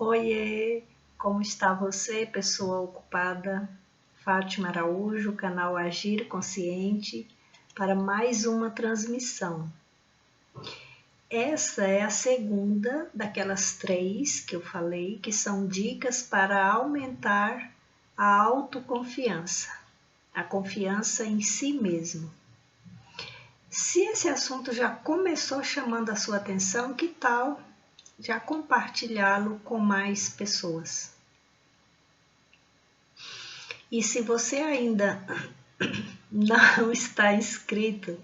Oiê, como está você, pessoa ocupada? Fátima Araújo, canal Agir Consciente, para mais uma transmissão. Essa é a segunda daquelas 3 que eu falei, que são dicas para aumentar a autoconfiança, a confiança em si mesmo. Se esse assunto já começou chamando a sua atenção, que tal já compartilhá-lo com mais pessoas? E se você ainda não está inscrito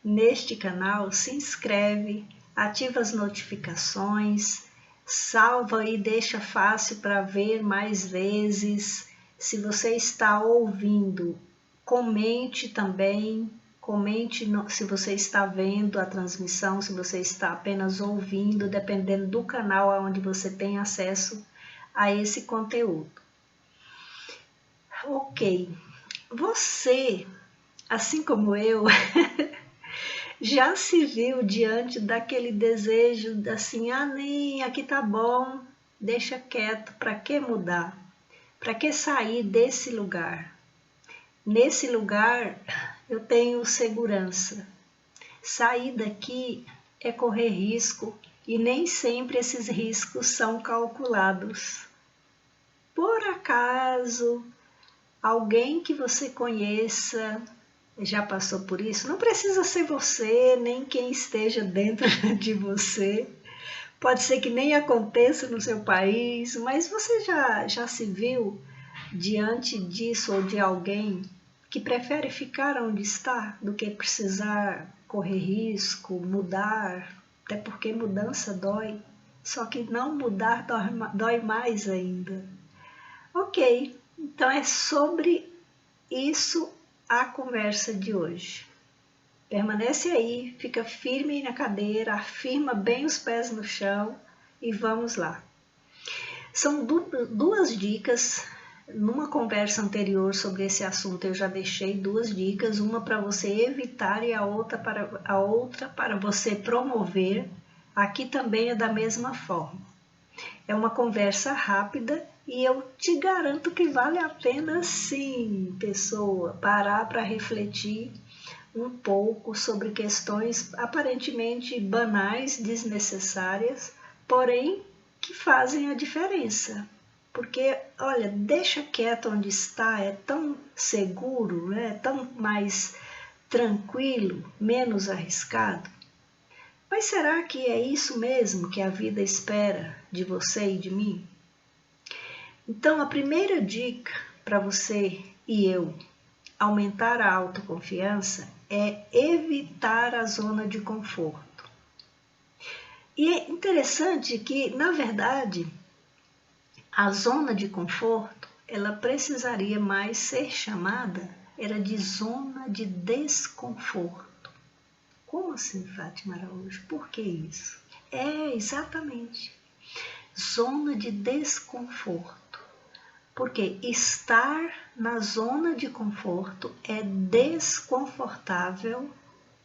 neste canal, se inscreve, ativa as notificações, salva e deixa fácil para ver mais vezes. Se você está ouvindo, comente também, se você está vendo a transmissão, se você está apenas ouvindo, dependendo do canal onde você tem acesso a esse conteúdo. Ok, você, assim como eu, já se viu diante daquele desejo assim, nem aqui tá bom, deixa quieto, para que mudar? Para que sair desse lugar? Nesse lugar eu tenho segurança. Sair daqui é correr risco e nem sempre esses riscos são calculados. Por acaso, alguém que você conheça já passou por isso? Não precisa ser você, nem quem esteja dentro de você. Pode ser que nem aconteça no seu país, mas você já se viu diante disso ou de alguém que prefere ficar onde está do que precisar correr risco, mudar, até porque mudança dói, só que não mudar dói mais ainda. Ok, então é sobre isso a conversa de hoje. Permanece aí, fica firme na cadeira, afirma bem os pés no chão e vamos lá. São 2 dicas. Numa conversa anterior sobre esse assunto eu já deixei 2 dicas, uma para você evitar e a outra para você promover. Aqui também é da mesma forma. É uma conversa rápida e eu te garanto que vale a pena sim, pessoa, parar para refletir um pouco sobre questões aparentemente banais, desnecessárias, porém que fazem a diferença. Porque, olha, deixa quieto onde está, é tão seguro, né? Tão mais tranquilo, menos arriscado. Mas será que é isso mesmo que a vida espera de você e de mim? Então, a primeira dica para você e eu aumentar a autoconfiança é evitar a zona de conforto. E é interessante que, na verdade, a zona de conforto, ela precisaria mais ser chamada, era de zona de desconforto. Como assim, Fátima Araújo? Por que isso? É, exatamente. Zona de desconforto. Porque estar na zona de conforto é desconfortável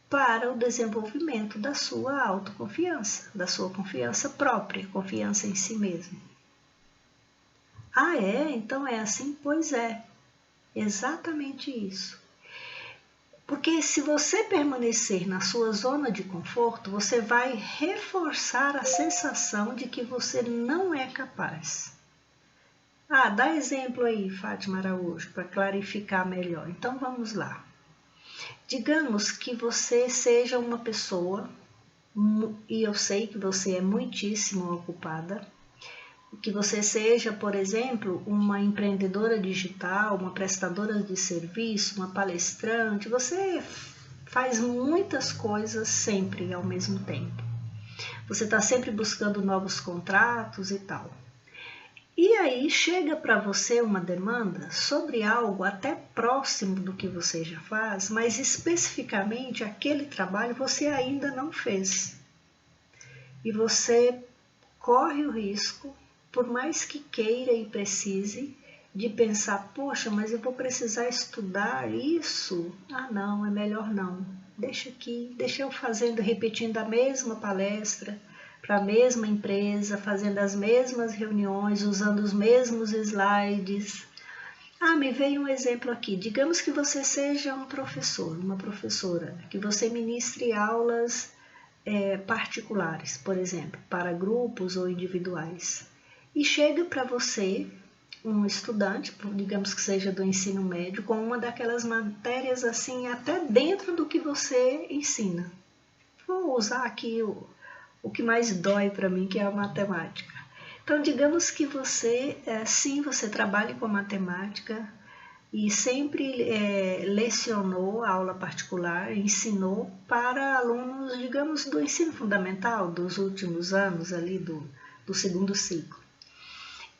para o desenvolvimento da sua autoconfiança, da sua confiança própria, confiança em si mesmo. Ah, é? Então é assim? Pois é, exatamente isso. Porque se você permanecer na sua zona de conforto, você vai reforçar a sensação de que você não é capaz. Ah, dá exemplo aí, Fátima Araújo, para clarificar melhor. Então vamos lá. Digamos que você seja uma pessoa, e eu sei que você é muitíssimo ocupada, que você seja, por exemplo, uma empreendedora digital, uma prestadora de serviço, uma palestrante, você faz muitas coisas sempre ao mesmo tempo. Você está sempre buscando novos contratos e tal. E aí chega para você uma demanda sobre algo até próximo do que você já faz, mas especificamente aquele trabalho você ainda não fez. E você corre o risco, por mais que queira e precise, de pensar, poxa, mas eu vou precisar estudar isso? Ah, não, é melhor não. Deixa aqui, deixa eu repetindo a mesma palestra, para a mesma empresa, fazendo as mesmas reuniões, usando os mesmos slides. Me veio um exemplo aqui. Digamos que você seja um professor, uma professora, que você ministre aulas particulares, por exemplo, para grupos ou individuais. E chega para você um estudante, digamos que seja do ensino médio, com uma daquelas matérias assim, até dentro do que você ensina. Vou usar aqui o que mais dói para mim, que é a matemática. Então, digamos que você, sim, você trabalha com matemática e sempre lecionou aula particular, ensinou para alunos, digamos, do ensino fundamental, dos últimos anos ali do segundo ciclo.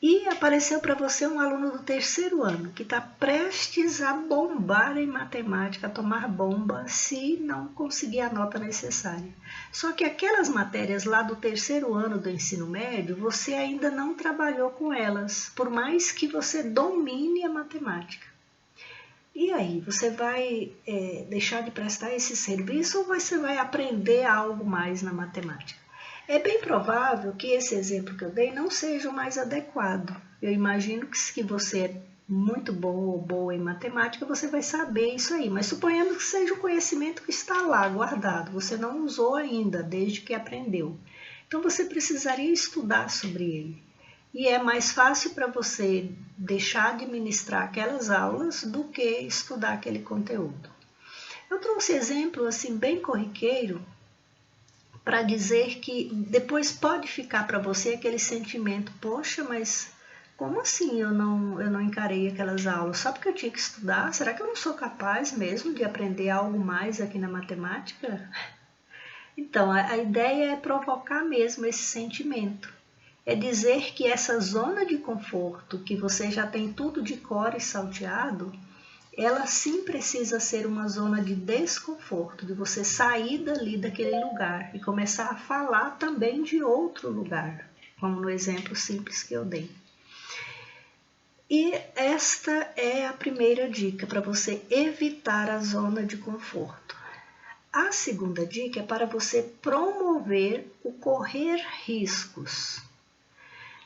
E apareceu para você um aluno do terceiro ano, que está prestes a bombar em matemática, a tomar bomba, se não conseguir a nota necessária. Só que aquelas matérias lá do terceiro ano do ensino médio, você ainda não trabalhou com elas, por mais que você domine a matemática. E aí, você vai deixar de prestar esse serviço ou você vai aprender algo mais na matemática? É bem provável que esse exemplo que eu dei não seja o mais adequado. Eu imagino que se você é muito bom ou boa em matemática, você vai saber isso aí. Mas suponhando que seja o conhecimento que está lá guardado, você não usou ainda desde que aprendeu. Então você precisaria estudar sobre ele. E é mais fácil para você deixar de ministrar aquelas aulas do que estudar aquele conteúdo. Eu trouxe exemplo assim bem corriqueiro para dizer que depois pode ficar para você aquele sentimento, poxa, mas como assim eu não encarei aquelas aulas? Só porque eu tinha que estudar? Será que eu não sou capaz mesmo de aprender algo mais aqui na matemática? Então, a ideia é provocar mesmo esse sentimento. É dizer que essa zona de conforto, que você já tem tudo de cor e salteado, ela sim precisa ser uma zona de desconforto, de você sair dali daquele lugar e começar a falar também de outro lugar, como no exemplo simples que eu dei. E esta é a primeira dica para você evitar a zona de conforto. A segunda dica é para você promover o correr riscos.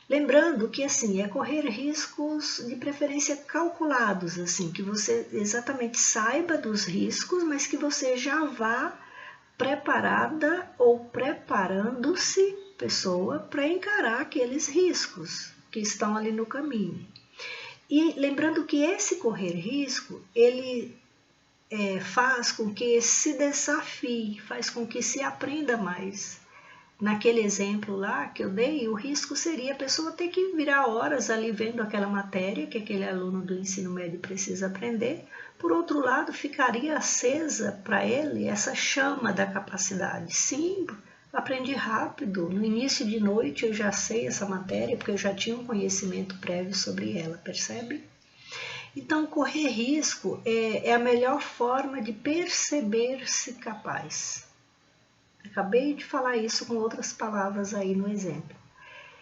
Lembrando que assim, é correr riscos de preferência calculados, assim, que você exatamente saiba dos riscos, mas que você já vá preparada ou preparando-se, pessoa, para encarar aqueles riscos que estão ali no caminho. E lembrando que esse correr risco, ele faz com que se desafie, faz com que se aprenda mais. Naquele exemplo lá que eu dei, o risco seria a pessoa ter que virar horas ali vendo aquela matéria que aquele aluno do ensino médio precisa aprender. Por outro lado, ficaria acesa para ele essa chama da capacidade. Sim, aprendi rápido, no início de noite eu já sei essa matéria porque eu já tinha um conhecimento prévio sobre ela, percebe? Então, correr risco é a melhor forma de perceber-se capaz. Acabei de falar isso com outras palavras aí no exemplo.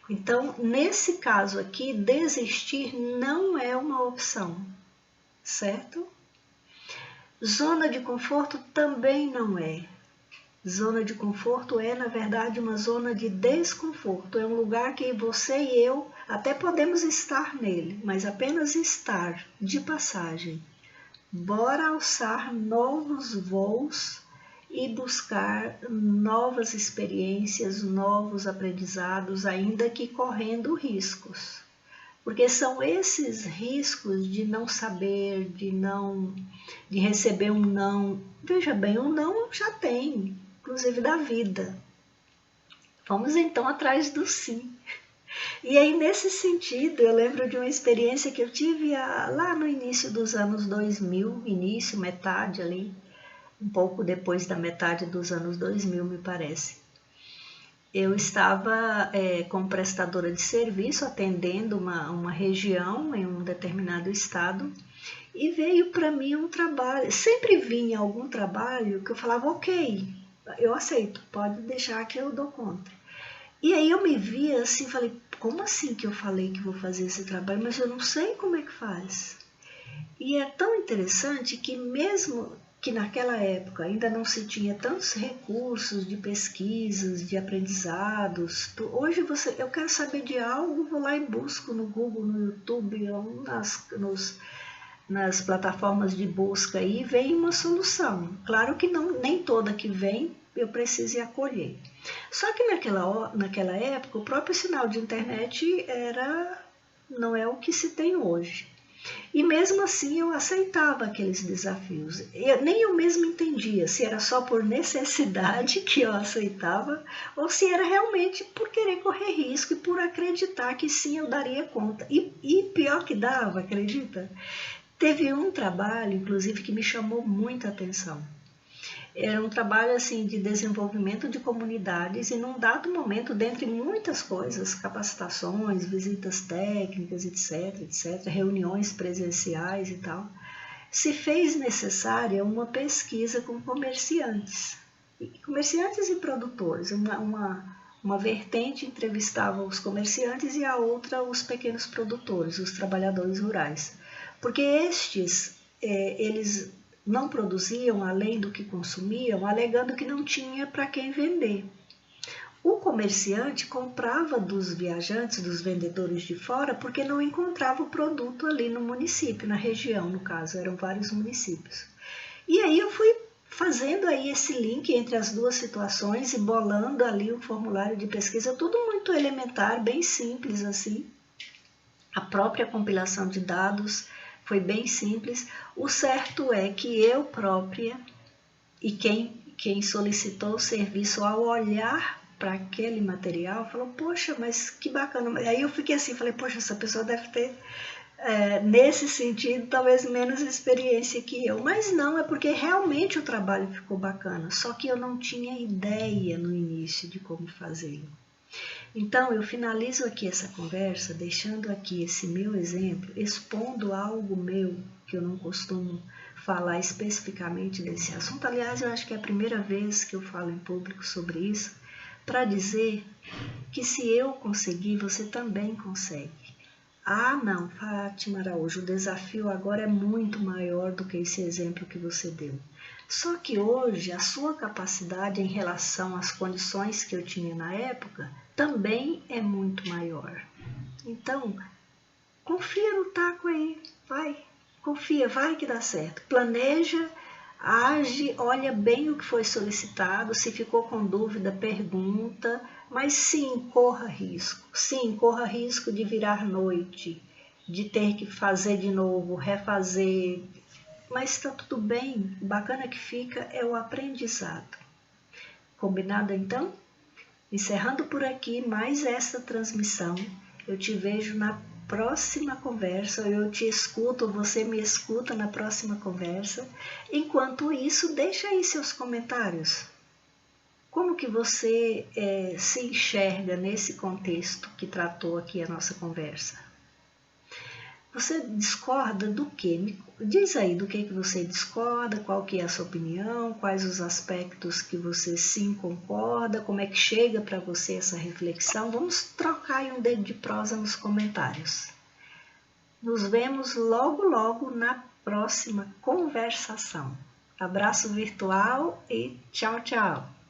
Então, nesse caso aqui, desistir não é uma opção, certo? Zona de conforto também não é. Zona de conforto é, na verdade, uma zona de desconforto. É um lugar que você e eu até podemos estar nele, mas apenas estar de passagem. Bora alçar novos voos e buscar novas experiências, novos aprendizados, ainda que correndo riscos. Porque são esses riscos de não saber, de receber um não. Veja bem, um não já tem, inclusive da vida. Vamos então atrás do sim. E aí, nesse sentido, eu lembro de uma experiência que eu tive lá no início dos anos 2000, início, metade ali, um pouco depois da metade dos anos 2000, me parece. Eu estava como prestadora de serviço, atendendo uma região em um determinado estado, e veio para mim um trabalho. Sempre vinha algum trabalho que eu falava, ok, eu aceito, pode deixar que eu dou conta. E aí eu me via assim, falei, como assim que eu falei que vou fazer esse trabalho, mas eu não sei como é que faz. E é tão interessante que mesmo que naquela época ainda não se tinha tantos recursos de pesquisas, de aprendizados. Hoje eu quero saber de algo, vou lá e busco no Google, no YouTube, ou nas plataformas de busca aí, vem uma solução. Claro que nem toda que vem eu preciso acolher. Só que naquela época o próprio sinal de internet não é o que se tem hoje. E mesmo assim eu aceitava aqueles desafios. Nem eu mesma entendia se era só por necessidade que eu aceitava ou se era realmente por querer correr risco e por acreditar que sim, eu daria conta. E pior que dava, acredita? Teve um trabalho, inclusive, que me chamou muita atenção. Era um trabalho assim, de desenvolvimento de comunidades e num dado momento, dentre muitas coisas, capacitações, visitas técnicas, etc., reuniões presenciais e tal, se fez necessária uma pesquisa com comerciantes e produtores. Uma vertente entrevistava os comerciantes e a outra os pequenos produtores, os trabalhadores rurais. Porque eles não produziam além do que consumiam, alegando que não tinha para quem vender. O comerciante comprava dos viajantes, dos vendedores de fora, porque não encontrava o produto ali no município, na região, no caso, eram vários municípios. E aí eu fui fazendo aí esse link entre as duas situações e bolando ali um formulário de pesquisa, tudo muito elementar, bem simples assim. A própria compilação de dados foi bem simples. O certo é que eu própria e quem solicitou o serviço, ao olhar para aquele material, falou, poxa, mas que bacana. Aí eu fiquei assim, falei, poxa, essa pessoa deve ter, nesse sentido, talvez menos experiência que eu. Mas não, é porque realmente o trabalho ficou bacana, só que eu não tinha ideia no início de como fazê-lo. Então, eu finalizo aqui essa conversa, deixando aqui esse meu exemplo, expondo algo meu, que eu não costumo falar especificamente desse assunto. Aliás, eu acho que é a primeira vez que eu falo em público sobre isso, para dizer que se eu conseguir, você também consegue. Ah, não, Fátima Araújo, o desafio agora é muito maior do que esse exemplo que você deu. Só que hoje a sua capacidade em relação às condições que eu tinha na época também é muito maior. Então, confia no taco aí, vai, confia, vai que dá certo. Planeja, age, olha bem o que foi solicitado, se ficou com dúvida, pergunta, mas sim, corra risco de virar noite, de ter que fazer de novo, refazer, mas está tudo bem, o bacana que fica é o aprendizado. Combinado então? Encerrando por aqui mais essa transmissão, eu te vejo na próxima conversa, eu te escuto, você me escuta na próxima conversa. Enquanto isso, deixa aí seus comentários. Como que você se enxerga nesse contexto que tratou aqui a nossa conversa? Você discorda do quê? Diz aí do que você discorda, qual que é a sua opinião, quais os aspectos que você sim concorda, como é que chega para você essa reflexão. Vamos trocar aí um dedo de prosa nos comentários. Nos vemos logo, logo na próxima conversação. Abraço virtual e tchau, tchau!